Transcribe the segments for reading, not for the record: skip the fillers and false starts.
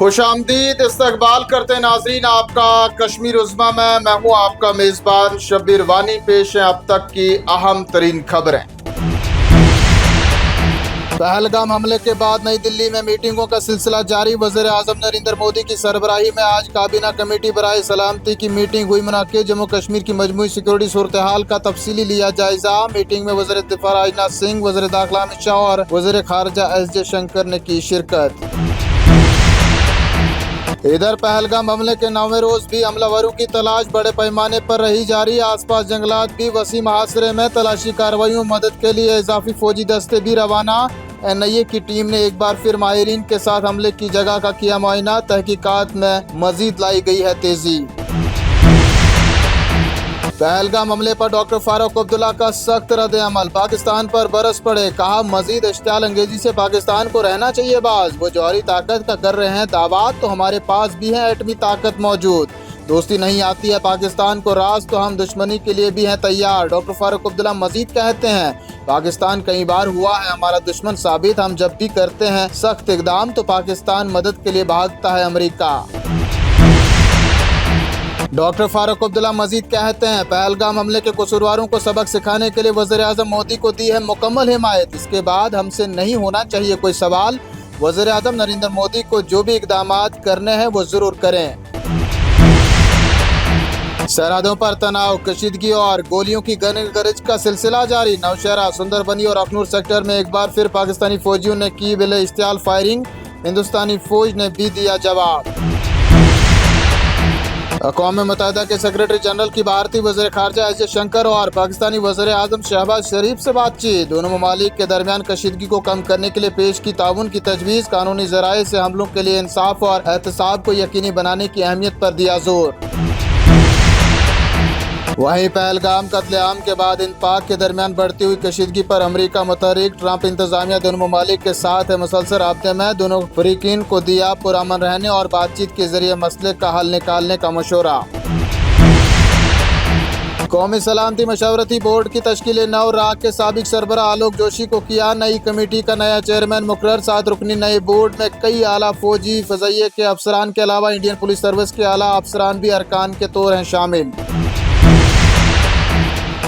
खुशामदीद इस्तकबाल करते नाजरीन आपका कश्मीर उज़्मा में। मैं हूँ आपका मेज़बान शब्बीर वानी। पेश है अब तक की अहम तरीन खबरें। पहलगाम हमले के बाद नई दिल्ली में मीटिंगों का सिलसिला जारी। वज़ीर आज़म नरेंद्र मोदी की सरबराही में आज काबीना कमेटी बराए सलामती की मीटिंग हुई मुनाकिद। जम्मू कश्मीर की मजमूई सिक्योरिटी सूरत हाल का तफसीली लिया जायजा। मीटिंग में वज़ीर दिफा राजनाथ सिंह, वज़ीर दाखिला अमित शाह और वज़ीर खारजा एस जयशंकर ने की शिरकत। इधर पहलगाम हमले के 9वें रोज भी हमलावरों की तलाश बड़े पैमाने पर रही जारी। आसपास जंगलात भी वसी मुहासरे में। तलाशी कार्रवाइयों में मदद के लिए इजाफी फौजी दस्ते भी रवाना। NIA की टीम ने एक बार फिर माहिरीन के साथ हमले की जगह का किया मुआयना। तहकीकात में मजीद लाई गई है तेजी। पहलगाम हमले पर डॉक्टर फारूक अब्दुल्ला का सख्त रद्द अमल। पाकिस्तान पर बरस पड़े, कहा मजीद इश्तियाल अंगेजी से पाकिस्तान को रहना चाहिए बाज। वो जौहरी ताकत का कर रहे हैं दावा, तो हमारे पास भी है एटमी ताकत मौजूद। दोस्ती नहीं आती है पाकिस्तान को राज, तो हम दुश्मनी के लिए भी हैं तैयार। डॉक्टर फारूक अब्दुल्ला मजीद कहते हैं पाकिस्तान कई बार हुआ है हमारा दुश्मन साबित। हम जब भी करते हैं सख्त इकदाम तो पाकिस्तान मदद के लिए भागता है अमेरिका। डॉक्टर फारूक अब्दुल्ला मजीद कहते हैं पहलगाम हमले के कसूरवारों को सबक सिखाने के लिए वज़ीर आज़म मोदी को दी है मुकम्मल हिमायत। इसके बाद हमसे नहीं होना चाहिए कोई सवाल। वज़ीर आज़म नरेंद्र मोदी को जो भी इक़दामात करने हैं वो जरूर करें। सरहदों पर तनाव, कशीदगी और गोलियों की गरज का सिलसिला जारी। नौशहरा, सुंदरबनी और अखनूर सेक्टर में एक बार फिर पाकिस्तानी फौजियों ने की बिले इश्तियाल फायरिंग। हिंदुस्तानी फौज ने भी दिया जवाब। अक़वाम मुत्तहिदा के सेक्रेटरी जनरल की भारतीय वज़ीर खारजा एस जयशंकर और पाकिस्तानी वज़ीर आज़म शहबाज शरीफ से बातचीत। दोनों ममालिक के दरमियान कशीदगी को कम करने के लिए पेश की ताउन की तजवीज़। कानूनी ज़राए से हमलों के लिए इंसाफ और एहतसाब को यकीनी बनाने की अहमियत पर दिया जोर। वहीं पहलगाम कत्लेआम के बाद इन पाक के दरमियान बढ़ती हुई कशीदगी पर अमेरिका मुतहरिक। ट्रंप इंतजामिया दोनों ममालिक के साथ है मुसलसल राब्ते में। दोनों फरीकीन को दिया पुरअमन रहने और बातचीत के जरिए मसले का हल निकालने का मशवरा। कौमी सलामती मशवरती बोर्ड की तश्कील नौ। राग के साबिक सरबराह आलोक जोशी को किया नई कमेटी का नया चेयरमैन मुकर्रर। 7 रुकनी नए बोर्ड में कई आला फौजी फज़ाइये के अफसरान के अलावा इंडियन पुलिस सर्विस के आला अफसरान भी अरकान के तौर हैं शामिल।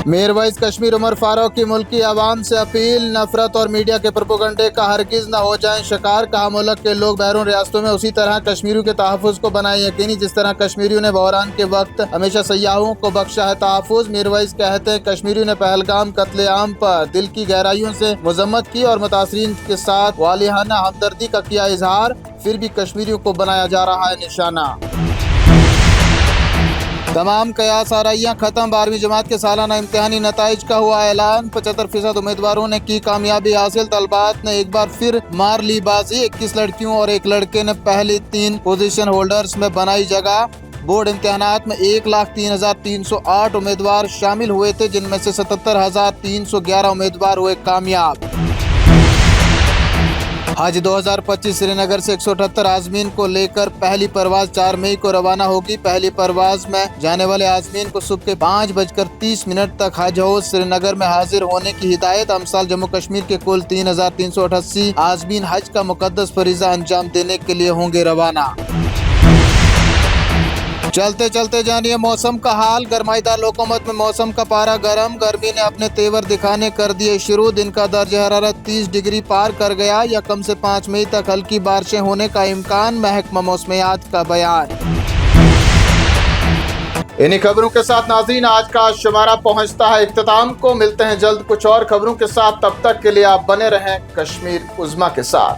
मीरवाइज कश्मीर उमर फारूक की मुल्की अवाम से अपील, नफरत और मीडिया के प्रोपेगेंडे का हरगिज न हो जाएं शिकार। कहा मुल्क के लोग बैरून रियासतों में उसी तरह कश्मीरियों के तहफ़्फ़ुज़ को बनाए यकीनी जिस तरह कश्मीरियों ने बहरान के वक्त हमेशा सयाहों को बख्शा है तहफ़्फ़ुज़। मीरवाइज कहते हैं कश्मीरियों ने पहलगाम कत्लेआम पर दिल की गहराइयों से मज़म्मत की और मुतासरीन के साथ वालिहाना हमदर्दी का किया इजहार। फिर भी कश्मीरियों को बनाया जा रहा है निशाना। तमाम कयास आराइयाँ खत्म। 12वीं जमात के सालाना इम्तिहानी नताइज का हुआ ऐलान। 75% उम्मीदवारों ने की कामयाबी हासिल। तलबात ने एक बार फिर मार ली बाजी। 21 लड़कियों और 1 लड़के ने पहली 3 पोजीशन होल्डर्स में बनाई जगह। बोर्ड इम्तिहानात में 1,03,308 उम्मीदवार शामिल हुए थे, जिनमें से 77,311 उम्मीदवार हुए कामयाब। हज 2025 श्रीनगर से 178 आज़मीन को लेकर पहली परवाज 4 मई को रवाना होगी। पहली परवाज में जाने वाले आज़मीन को सुबह के 5:30 तक हज हाउस श्रीनगर में हाजिर होने की हिदायत। अमसाल जम्मू कश्मीर के कुल 3,388 आज़मीन हज का मुकद्दस फरीज़ा अंजाम देने के लिए होंगे रवाना। चलते चलते जानिए मौसम का हाल। गरमाईदार लोकोमत में मौसम का पारा गर्म। गर्मी ने अपने तेवर दिखाने कर दिए शुरू। दिन का दर्ज हरारत 30 डिग्री पार कर गया। यकम से 5 मई तक हल्की बारिशें होने का इम्कान, महकमा मौसमियात का बयान। इन्हीं खबरों के साथ नाज़रीन आज का शुमारा पहुंचता है इख्तिताम को। मिलते हैं जल्द कुछ और खबरों के साथ। तब तक के लिए आप बने रहें कश्मीर उज़्मा के साथ।